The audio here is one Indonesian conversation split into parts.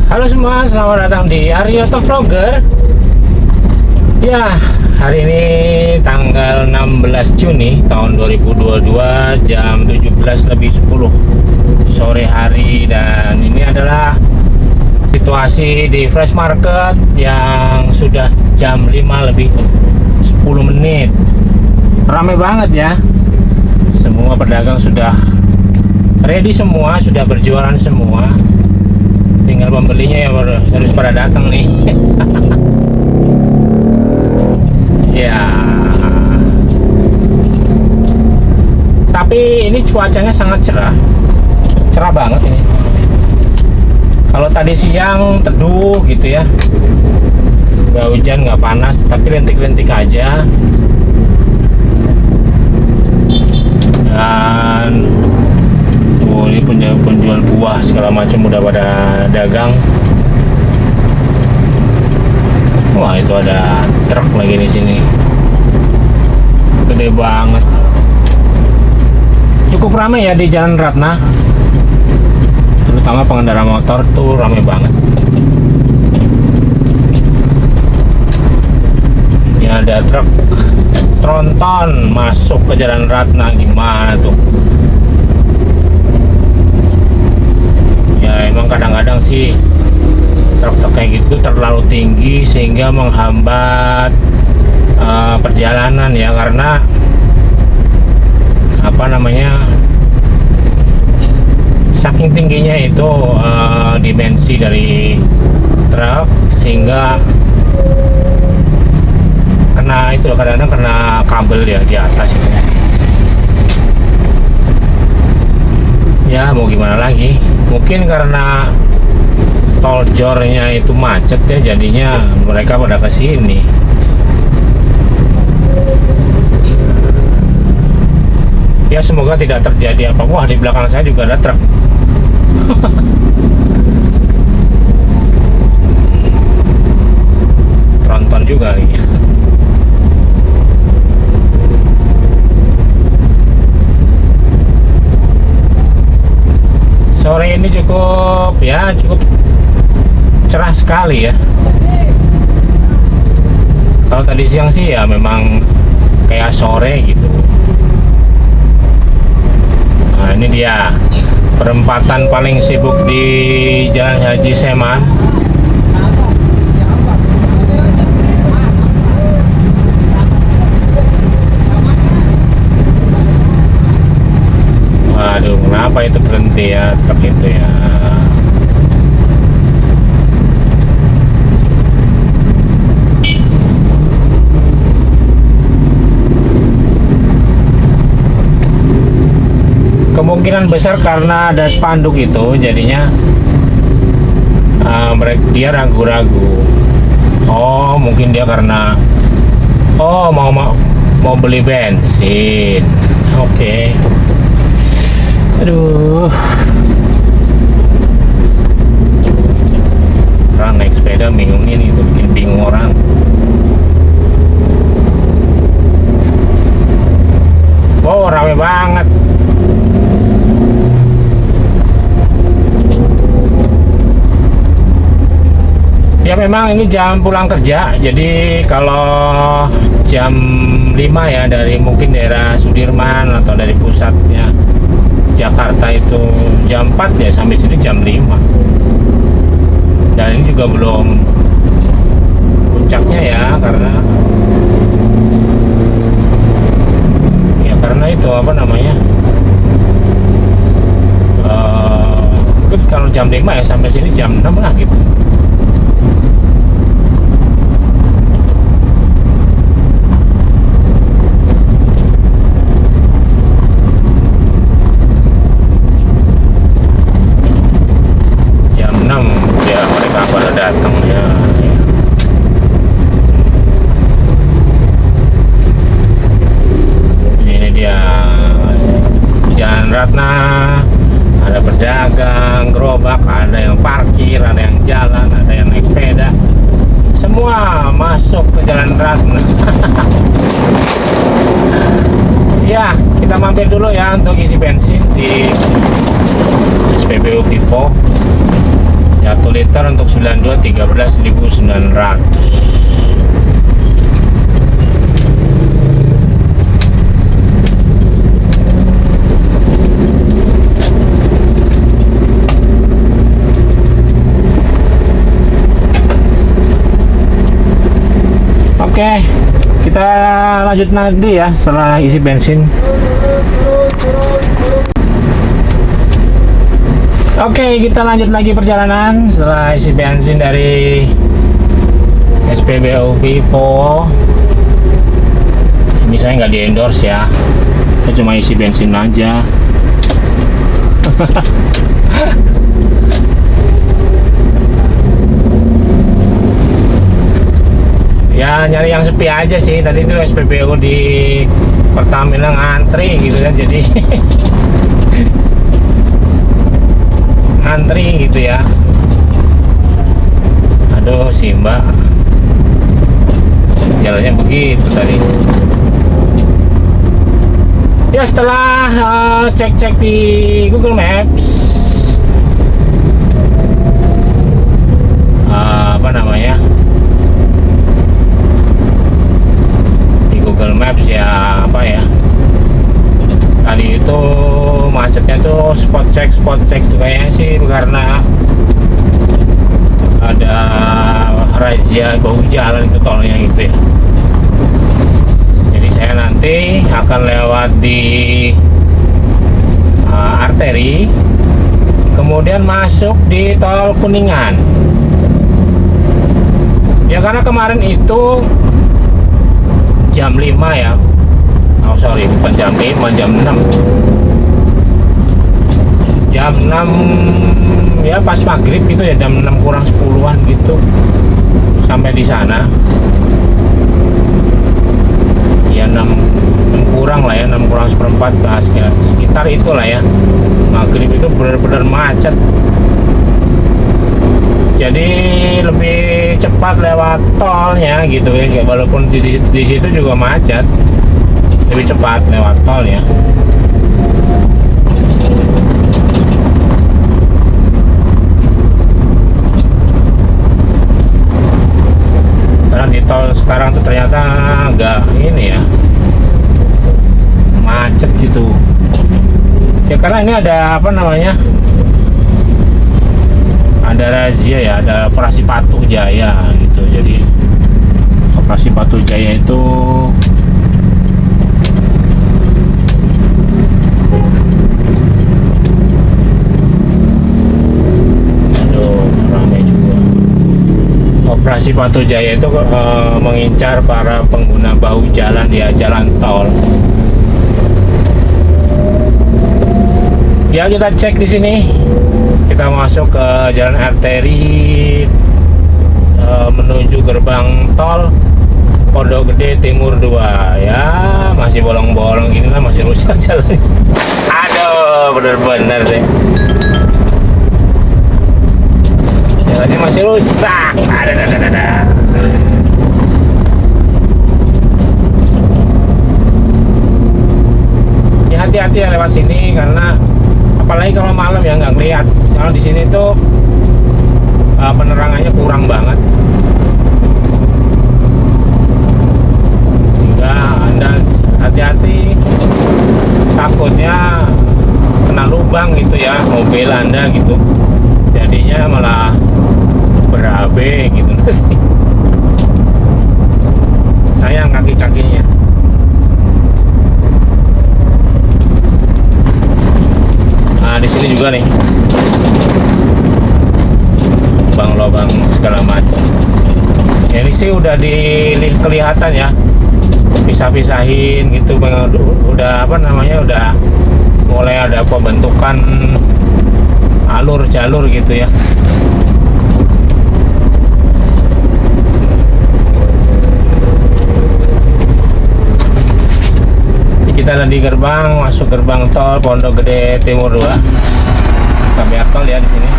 Halo semua, selamat datang di Aryoto Vlogger. Ya, hari ini tanggal 16 Juni tahun 2022 jam 17:10 sore hari, dan ini adalah situasi di Fresh Market yang sudah jam 5 lebih 10 menit. Ramai banget ya. Semua pedagang sudah ready semua, sudah berjualan semua. Tinggal pembelinya yang harus pada datang nih. Ya, tapi ini cuacanya sangat cerah banget ini. Kalau tadi siang teduh gitu ya, nggak hujan nggak panas, tapi lentik-lentik aja. Dan ini penjual buah segala macam udah pada dagang. Wah, itu ada truk lagi di sini, gede banget. Cukup ramai ya di Jalan Ratna, terutama pengendara motor tuh ramai banget. Ini ada truk tronton masuk ke Jalan Ratna, gimana tuh? Ya emang kadang-kadang sih truk-truk kayak gitu terlalu tinggi sehingga menghambat perjalanan ya, karena apa namanya, saking tingginya itu dimensi dari truk, sehingga kena itu kadang-kadang kena kabel ya di atas itu. Ya mau gimana lagi, mungkin karena tol jornya itu macet ya, jadinya mereka pada kesini. Ya semoga tidak terjadi apa. Wah, di belakang saya juga ada truk. Tronton juga nih. Sore ini cukup cerah sekali ya. Kalau tadi siang sih ya memang kayak sore gitu. Nah, ini dia perempatan paling sibuk di Jalan Haji Seman. Waduh, kenapa itu berhenti ya truk itu ya? Kemungkinan besar karena ada spanduk itu, jadinya dia ragu-ragu. Oh, mungkin dia karena mau beli bensin. Oke. Aduh, orang naik sepeda bingung ini, itu bikin bingung orang. Wow, rame banget. Ya memang ini jam pulang kerja, jadi kalau jam 5 ya dari mungkin daerah Sudirman atau dari pusatnya Jakarta itu jam 4 ya, sampai sini jam 5. Dan ini juga belum puncaknya ya, karena itu apa namanya, mungkin kalau jam 5 ya sampai sini jam 6 lah gitu. Ya mereka pada datang ya. Ini dia Jalan Ratna, ada pedagang, gerobak, ada yang parkir, ada yang jalan, ada yang naik sepeda, semua masuk ke Jalan Ratna. Ya, kita mampir dulu ya untuk isi bensin di SPBU Vivo. 1 liter untuk 92 13.900. Oke, kita lanjut nanti ya setelah isi bensin. Oke, kita lanjut lagi perjalanan setelah isi bensin dari SPBU Vivo. Ini saya nggak di endorse ya, saya cuma isi bensin aja. Ya nyari yang sepi aja sih, tadi itu SPBU di Pertamina ngantri gitu kan, jadi ngantri gitu ya. Aduh si mbak jalannya begitu tadi ya. Setelah cek-cek di Google Maps, apa namanya, Google Maps ya, apa ya, tadi itu macetnya tuh spot check tuh kayaknya sih karena ada razia bahu jalan itu tolnya gitu ya. Jadi saya nanti akan lewat di arteri, kemudian masuk di tol Kuningan ya, karena kemarin itu jam 5 ya. Oh sorry, bukan jam 5, jam 6. Jam 6 ya, pas maghrib gitu ya, jam 6 kurang 10-an gitu sampai di sana. Ya 6 kurang lah ya, 6 kurang seperempat, sekitar itulah ya. Maghrib itu benar-benar macet. Jadi lebih cepat lewat tolnya gitu ya, walaupun di situ juga macet, lebih cepat lewat tolnya. Karena di tol sekarang tuh ternyata agak ini ya, macet gitu ya, karena ini ada apa namanya, ada razia ya, ada operasi Patuh Jaya gitu. Jadi operasi Patuh Jaya itu ramai juga. Operasi Patuh Jaya itu mengincar para pengguna bahu jalan di jalan tol. Ya kita cek di sini. Kita masuk ke jalan arteri menuju gerbang tol Pondok Gede Timur 2 ya, masih bolong-bolong gini lah, masih rusak jalan. Aduh, bener-bener deh, jalannya masih rusak. Ada. Ya hati-hati ya lewat sini, karena apalagi kalau malam ya nggak ngeliat. Kalau di sini tuh penerangannya kurang banget. Sehingga Anda hati-hati, takutnya kena lubang gitu ya mobil Anda gitu. Jadinya malah berabe gitu. Sayang kaki-kakinya. Nah, di sini juga nih lubang-lubang segala macam. Ini sih udah kelihatan ya, pisah-pisahin gitu, udah apa namanya, udah mulai ada pembentukan alur jalur gitu ya. Kita ada di gerbang, masuk gerbang tol Pondok Gede Timur 2. Kita bayar tol ya di sini.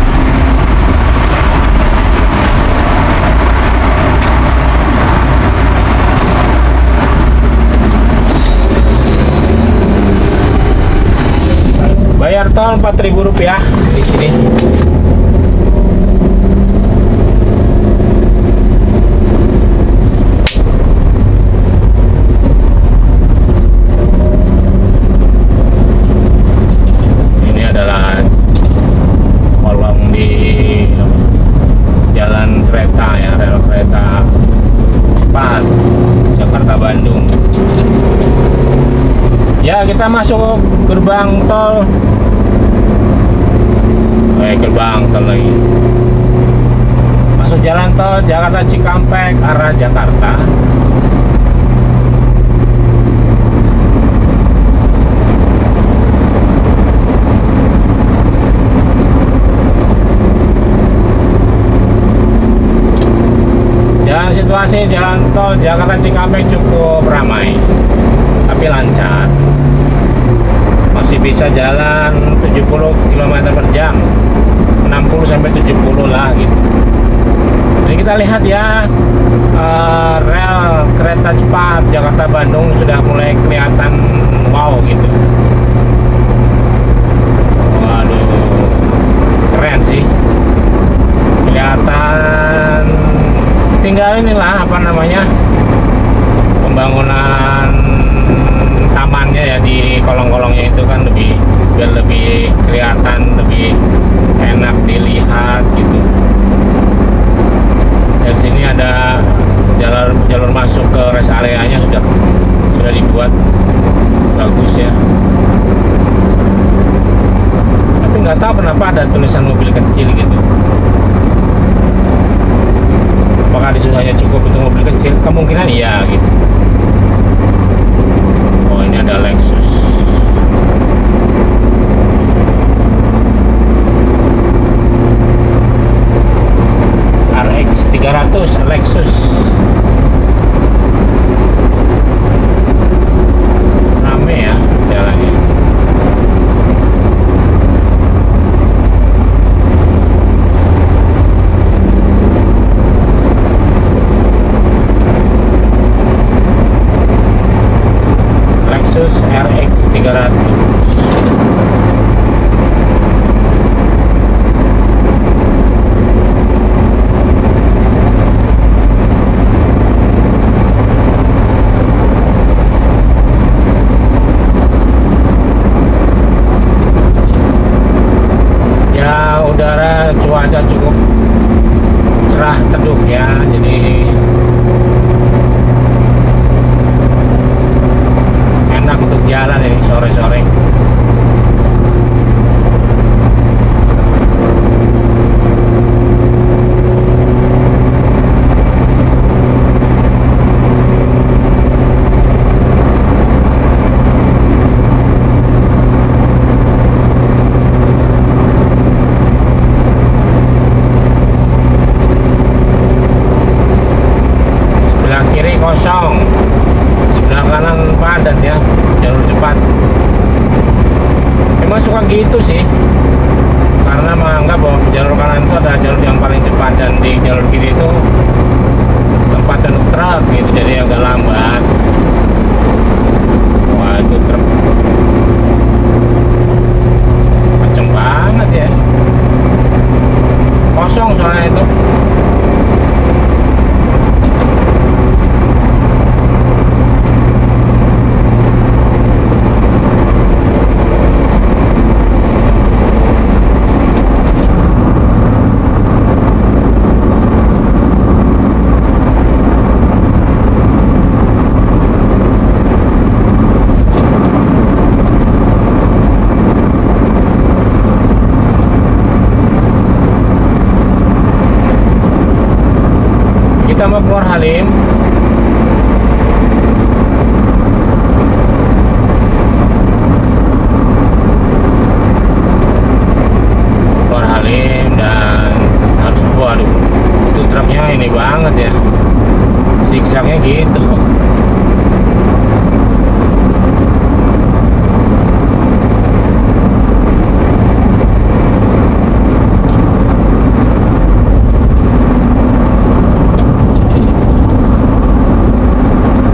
Bayar tol Rp4.000 di sini. Ya, kita masuk gerbang tol. Gerbang tol lagi. Masuk jalan tol Jakarta Cikampek arah Jakarta. Dan situasi jalan tol Jakarta Cikampek cukup ramai, tapi lancar. Masih bisa jalan 70 km per jam, 60 sampai 70 lah gitu. Jadi kita lihat ya, rel kereta cepat Jakarta Bandung sudah mulai kelihatan wow gitu. Waduh, keren sih. Kelihatan, tinggal inilah apa namanya, pembangunan tamannya ya, di kolong-kolongnya itu kan biar lebih kelihatan, lebih enak dilihat gitu. Dan sini ada jalur masuk ke rest areanya sudah dibuat bagus ya. Tapi nggak tahu kenapa ada tulisan mobil kecil gitu. Apakah di situ hanya cukup untuk mobil kecil? Kemungkinan iya gitu. Oh, ini ada Lexus. RX 300 Lexus. Rame ya jalannya. Lexus RX 300. Ya, udara cuaca cukup cerah teduh ya, jadi enak untuk jalan ini sore-sore. Sebelah kiri kosong, sebelah kanan padat ya, jalur cepat. Emang suka gitu sih, karena menganggap bahwa jalur kanan itu adalah jalur yang paling cepat, dan di jalur kiri itu tempat untuk truk gitu, jadi agak lambat. Wah, itu truk kenceng banget ya, kosong soalnya itu. Kita mau keluar Halim. Keluar Halim dan harus, waduh, itu truknya ini banget ya, zigzagnya gitu.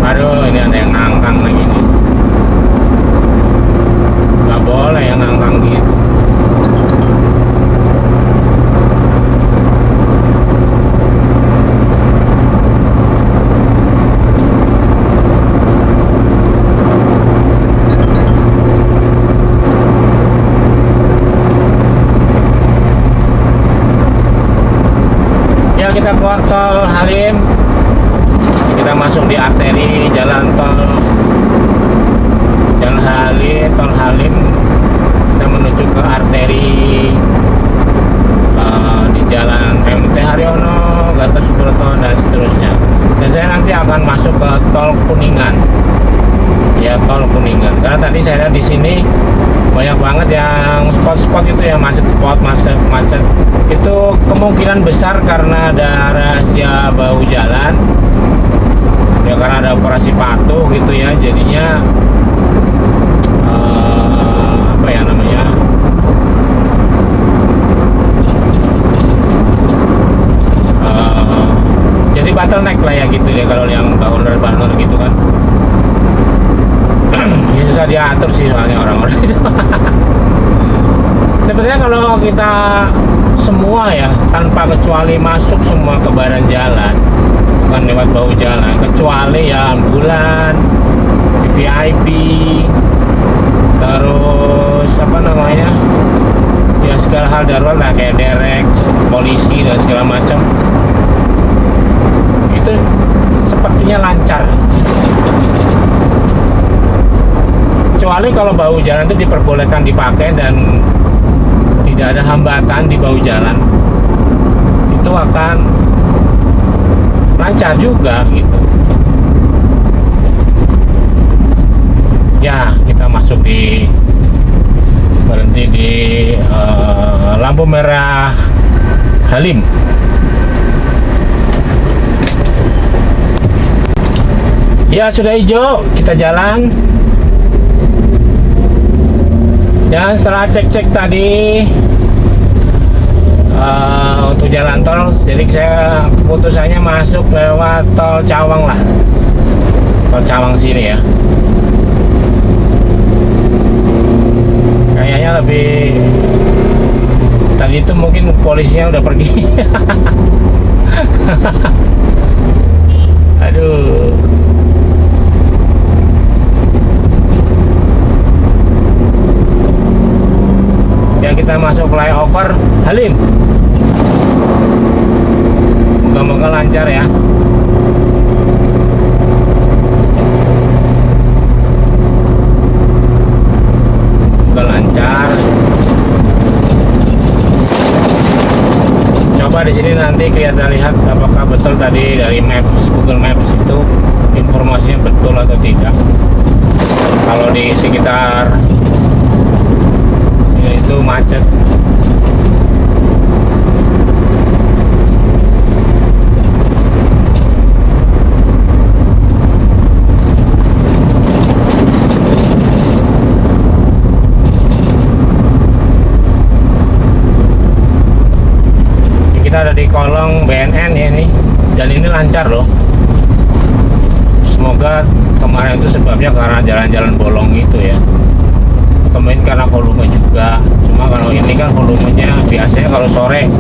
Aduh, ini ada yang ngangkang lagi nih. Gak boleh yang ngangkang gitu. Ya, kita keluar tol Halim. Kita masuk di arteri jalan tol Jalan Halim, Tol Halim, kita menuju ke arteri di Jalan MT Haryono, Gatot Subroto, dan seterusnya. Dan saya nanti akan masuk ke Tol Kuningan, ya, Tol Kuningan. Karena tadi saya lihat di sini banyak banget yang spot-spot itu ya, macet itu kemungkinan besar karena ada rahasia bahu jalan ya, karena ada operasi patuh gitu ya, jadinya apa ya namanya, jadi bottleneck lah ya gitu ya, kalau yang banner gitu kan. Ya susah diatur sih soalnya orang-orang itu. Sebenarnya kalau kita semua ya, tanpa kecuali masuk semua ke badan jalan, bukan lewat bahu jalan, kecuali ya ambulan, VIP, terus apa namanya, ya segala hal darurat lah kayak derek, polisi dan segala macam, itu sepertinya lancar. Kecuali kalau bahu jalan itu diperbolehkan dipakai dan tidak ada hambatan di bahu jalan, itu akan lancar juga gitu. Ya, kita masuk berhenti di lampu merah Halim. Ya, sudah hijau, kita jalan. Dan setelah cek-cek tadi untuk jalan tol, jadi saya keputusannya masuk lewat tol Cawang lah, tol Cawang sini ya. Kayaknya lebih, tadi itu mungkin polisinya udah pergi. Aduh. Ya, kita masuk flyover Halim. Moga-moga lancar ya. Moga lancar. Coba di sini nanti kita lihat apakah betul tadi dari Maps, Google Maps itu informasinya betul atau tidak. Kalau di sekitar itu macet. Kita ada di kolong BNN ya ini, dan ini lancar loh. Semoga kemarin itu sebabnya karena jalan-jalan bolong itu ya, kemarin karena volume juga. Cuma kalau ini kan volumenya biasanya kalau sore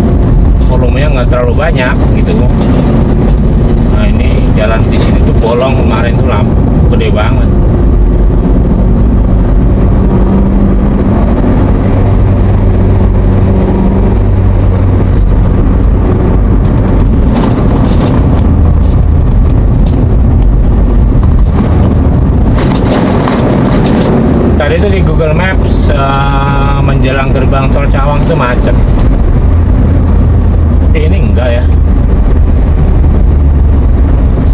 volumenya nggak terlalu banyak gitu. Nah, ini jalan di sini tuh bolong, kemarin tuh lampu gede banget. Tadi itu di Google Maps menjelang gerbang tol Cawang itu macet. Tapi ini enggak ya.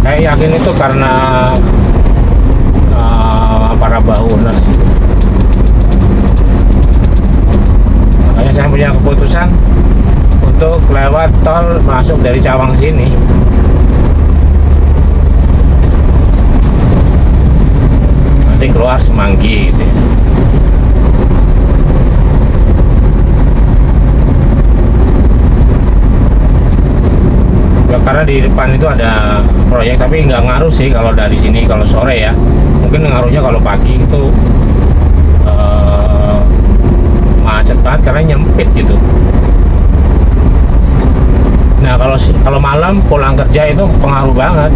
Saya yakin itu karena para Bahunas itu. Makanya saya punya keputusan untuk lewat tol masuk dari Cawang sini. Nanti keluar Semanggi gitu ya. Ya, karena di depan itu ada proyek, tapi nggak ngaruh sih kalau dari sini kalau sore ya. Mungkin ngaruhnya kalau pagi itu macet banget karena nyempit gitu. Nah, kalau malam pulang kerja itu pengaruh banget.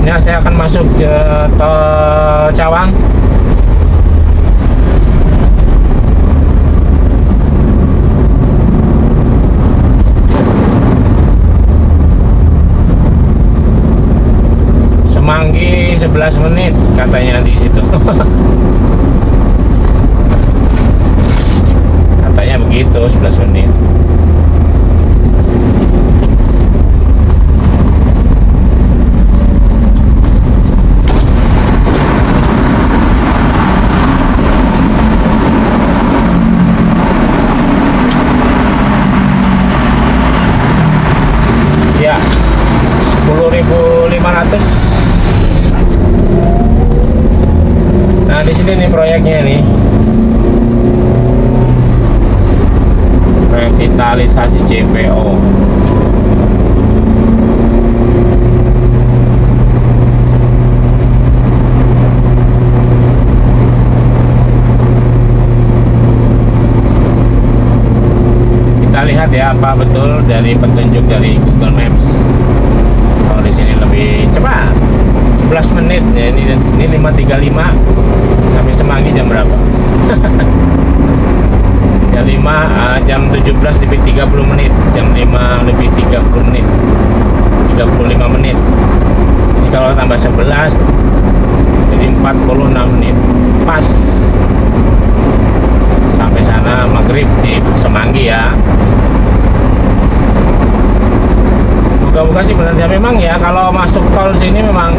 Ya, saya akan masuk ke tol Cawang. 11 menit katanya di situ. Katanya begitu, 11 menit. Ya, 10.500. Nah, di sini nih proyeknya nih. Revitalisasi JPO. Kita lihat ya apa betul dari petunjuk dari Google Maps. Kalau di sini lebih cepat, 11 menit ya, ini 5.35 sampai Semanggi jam berapa? Jam 5, jam 17 lebih 30 menit, jam 5 lebih 30 menit, 35 menit. Ini kalau tambah 11 jadi 46 menit, pas sampai sana maghrib di Semanggi ya. Moga-moga sih benar ya, memang ya kalau masuk tol sini memang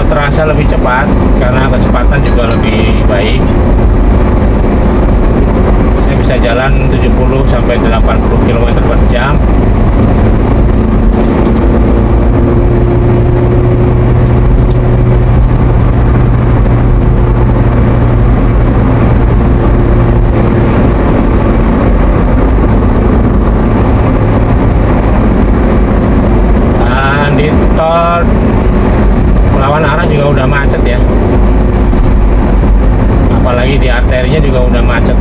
terasa lebih cepat karena kecepatan juga lebih baik. Saya bisa jalan 70 sampai 80 km per jam. Di tol lawan arah juga udah macet ya, apalagi di arterinya juga udah macet.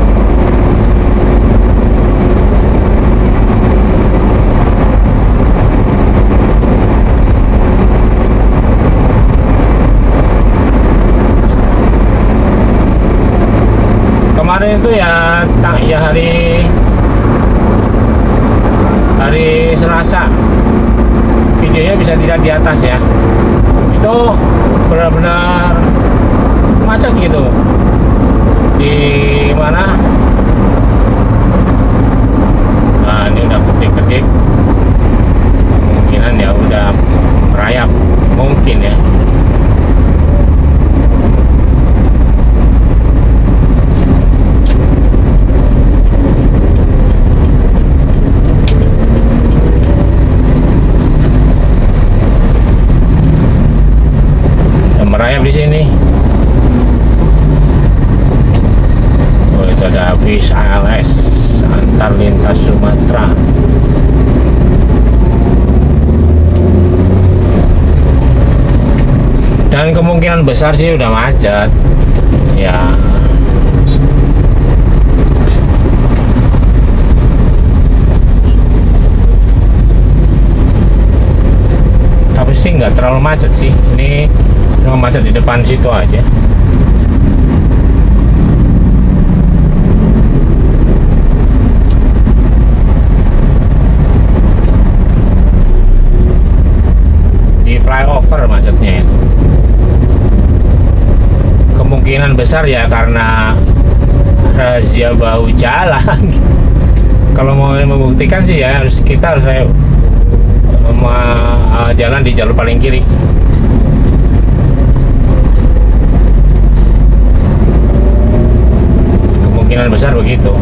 Kemarin itu ya hari Selasa, videonya bisa dilihat di atas ya, itu benar-benar macet gitu. Di mana, nah ini udah kedip-kedip, kemungkinan ya udah merayap mungkin ya. Merayap di sini. Oh, itu ada bis ALS antar lintas Sumatera. Dan kemungkinan besar sih udah macet. Ya. Tapi sih nggak terlalu macet sih. Ini cuma macet di depan situ aja. Di flyover macetnya itu. Kemungkinan besar ya karena razia bahu jalan. Kalau mau membuktikan sih ya kita harus jalan di jalur paling kiri. Kemungkinan besar begitu.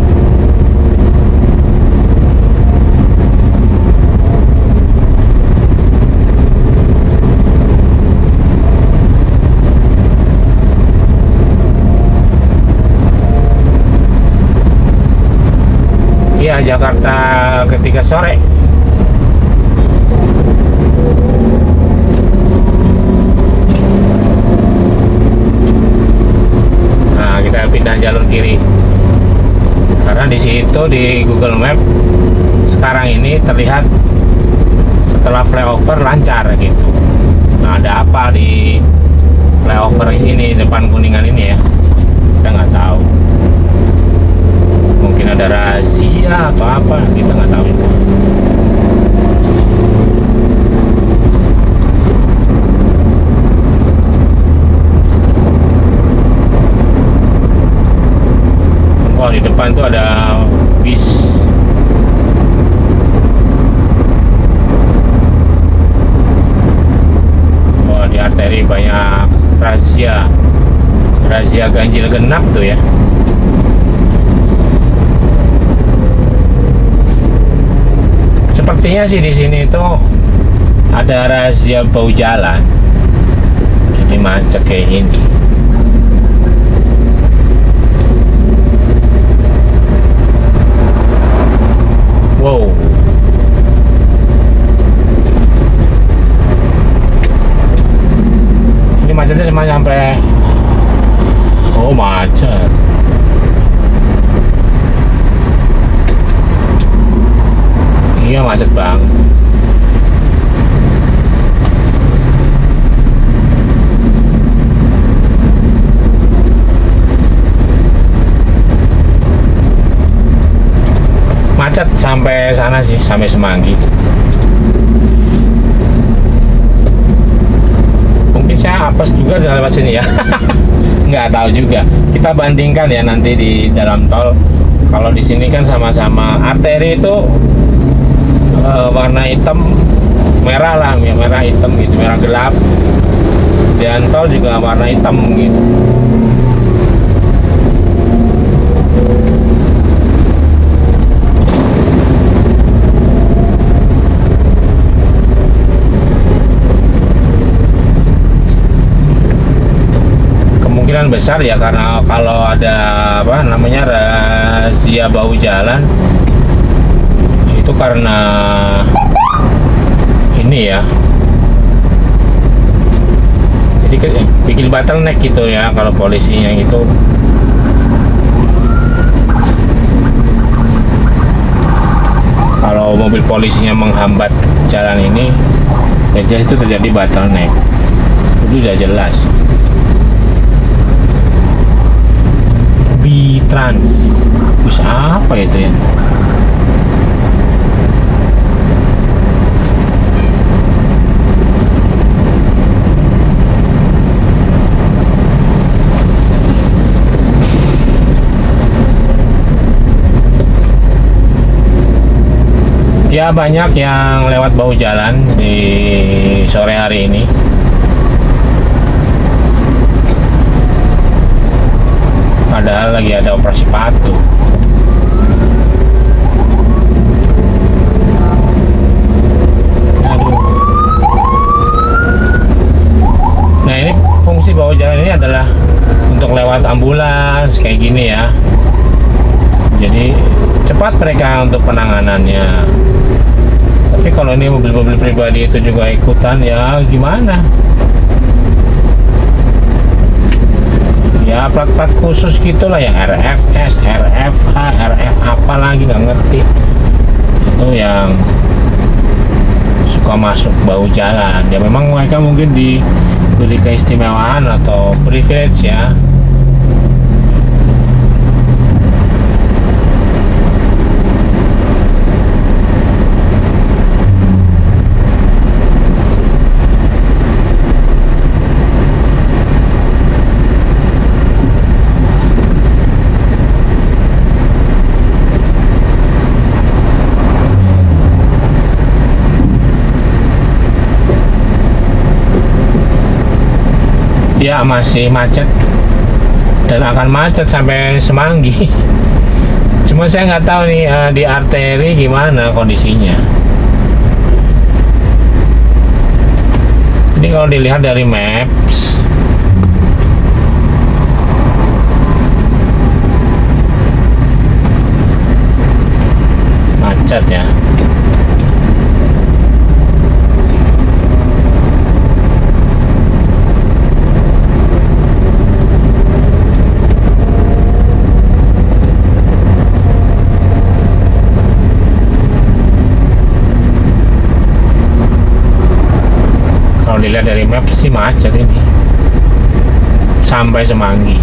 Iya, Jakarta ketika sore. Nah, kita pindah jalur kiri. Karena di situ di Google Map sekarang ini terlihat setelah flyover lancar gitu. Nah, ada apa di flyover ini depan Kuningan ini ya? Kita nggak tahu. Mungkin ada razia atau apa, kita nggak tahu itu. razia ganjil genap tuh ya. Sepertinya sih di sini tuh ada razia bau jalan, jadi macet kayak gini. Wow. Ini macetnya cuma sampai, oh macet. Iya macet banget. Macet sampai sana sih, sampai Semanggi. Mungkin saya apes juga lewat sini ya. Nggak tahu juga. Kita bandingkan ya nanti di dalam tol. Kalau di sini kan sama-sama arteri itu warna hitam merah lah, ya merah hitam gitu, merah gelap. Dan tol juga warna hitam gitu. Kemungkinan besar ya, karena kalau ada apa namanya razia bau jalan itu karena ini ya, jadi bikin bottleneck gitu ya kalau polisinya itu. Kalau mobil polisinya menghambat jalan ini, ya jelas itu terjadi bottleneck, itu udah jelas. Trans bus apa itu ya? Ya banyak yang lewat bau jalan di sore hari ini. Padahal lagi ada operasi patuh. Aduh. Nah ini fungsi bawah jalan ini adalah untuk lewat ambulans kayak gini ya. Jadi cepat mereka untuk penanganannya. Tapi kalau ini mobil-mobil pribadi itu juga ikutan, ya gimana? Ya plat-plat khusus gitulah yang RFS, RFH, RF apa lagi nggak ngerti. Itu yang suka masuk bau jalan. Ya memang mereka mungkin diberi keistimewaan atau privilege ya. Ya masih macet dan akan macet sampai Semanggi. Cuma saya nggak tahu nih di arteri gimana kondisinya. Ini kalau dilihat dari maps, macet ya. Dilihat dari map sih macet ini sampai Semanggi,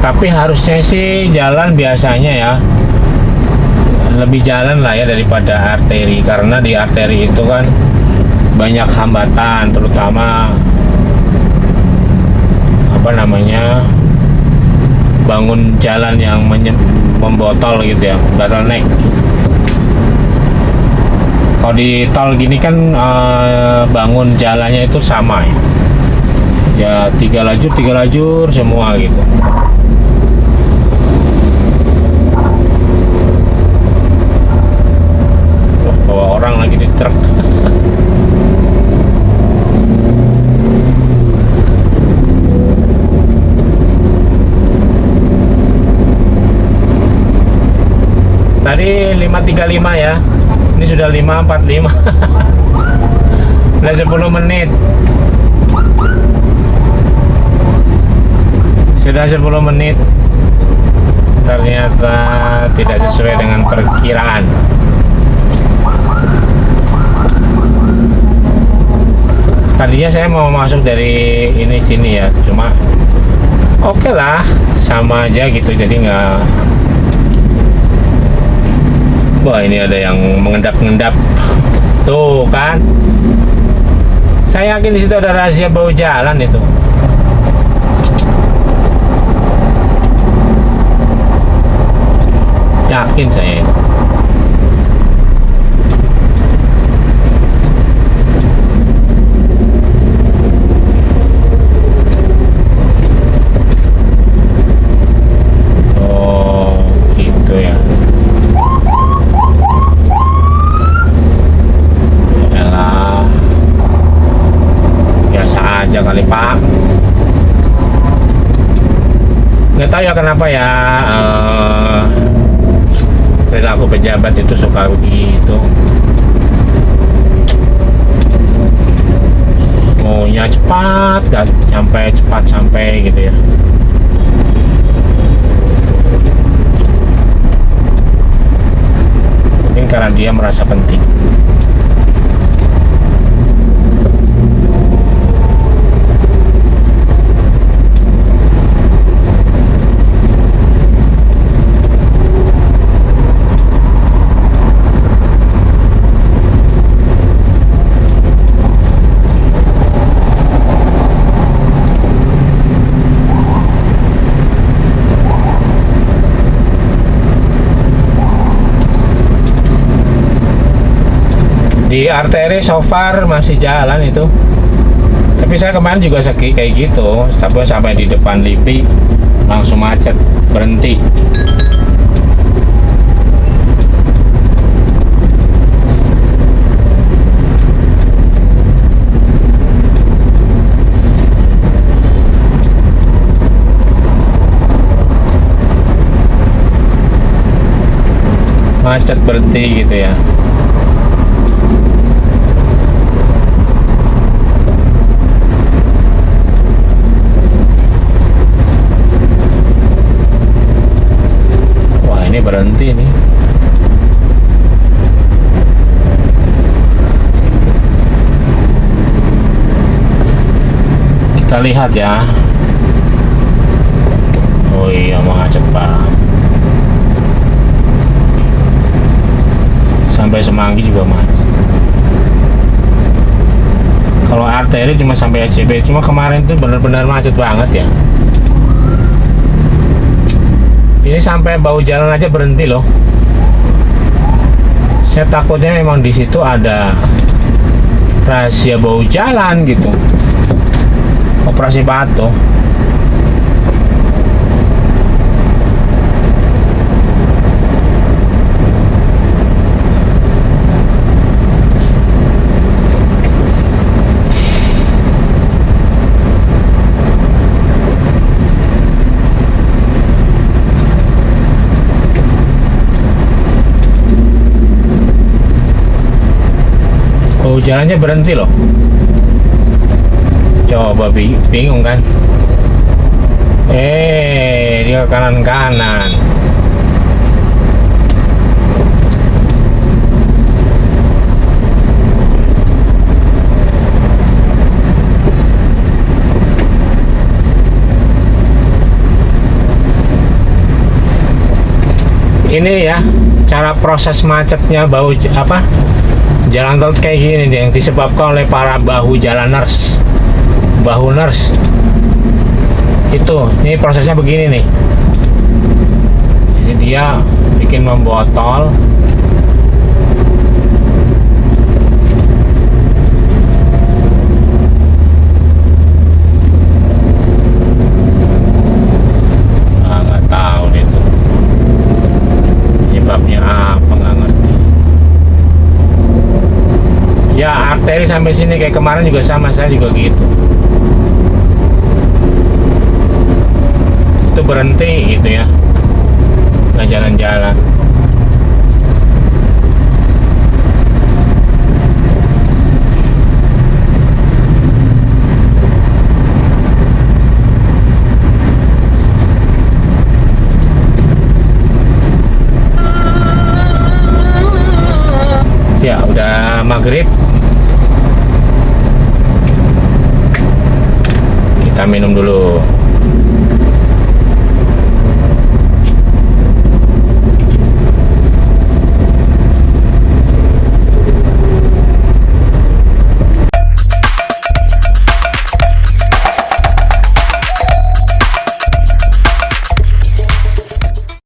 tapi harusnya sih jalan biasanya ya lebih jalan lah ya daripada arteri, karena di arteri itu kan banyak hambatan, terutama apa namanya bangun jalan yang membotol gitu ya, bottleneck. Kalau di tol gini kan bangun jalannya itu sama ya, ya tiga lajur semua gitu. Wah, bawa orang lagi di truk. Tadi 5.35 ya, ini sudah 5.45. Udah 10 menit. Sudah 10 menit. Ternyata tidak sesuai dengan perkiraan. Tadinya saya mau masuk dari ini sini ya, cuma oke lah, sama aja gitu, jadi nggak. Wah, ini ada yang mengendap-ngendap. Tuh kan. Saya yakin di situ ada rahasia bau jalan itu. Yakin saya itu. Oh, gitu ya. Yalah. Biasa aja kali, Pak. Nggak tahu ya kenapa ya, perilaku pejabat itu suka begitu, maunya cepat, gak cepat sampai gitu ya. Mungkin karena dia merasa penting. Di arteri so far masih jalan itu, tapi saya kemarin juga kayak gitu, sampai di depan LIPI langsung macet, berhenti. Macet berhenti gitu ya. Ini berhenti nih. Kita lihat ya. Oh iya, macet banget. Sampai Semanggi juga macet. Kalau arteri cuma sampai SCB, cuma kemarin tuh benar-benar macet banget ya. Ini sampai bau jalan aja berhenti loh. Saya takutnya memang di situ ada rahasia bau jalan gitu. Operasi patuh. Jalannya berhenti loh. Coba bingung kan? Dia ke kanan. Ini ya cara proses macetnya jalan tol kayak gini nih, yang disebabkan oleh para bahuners. Itu, ini prosesnya begini nih. Jadi dia bikin membotol. Ya arteri sampai sini kayak kemarin juga sama, saya juga gitu. Itu berhenti gitu ya, nggak jalan-jalan. Ya udah maghrib, kita minum dulu.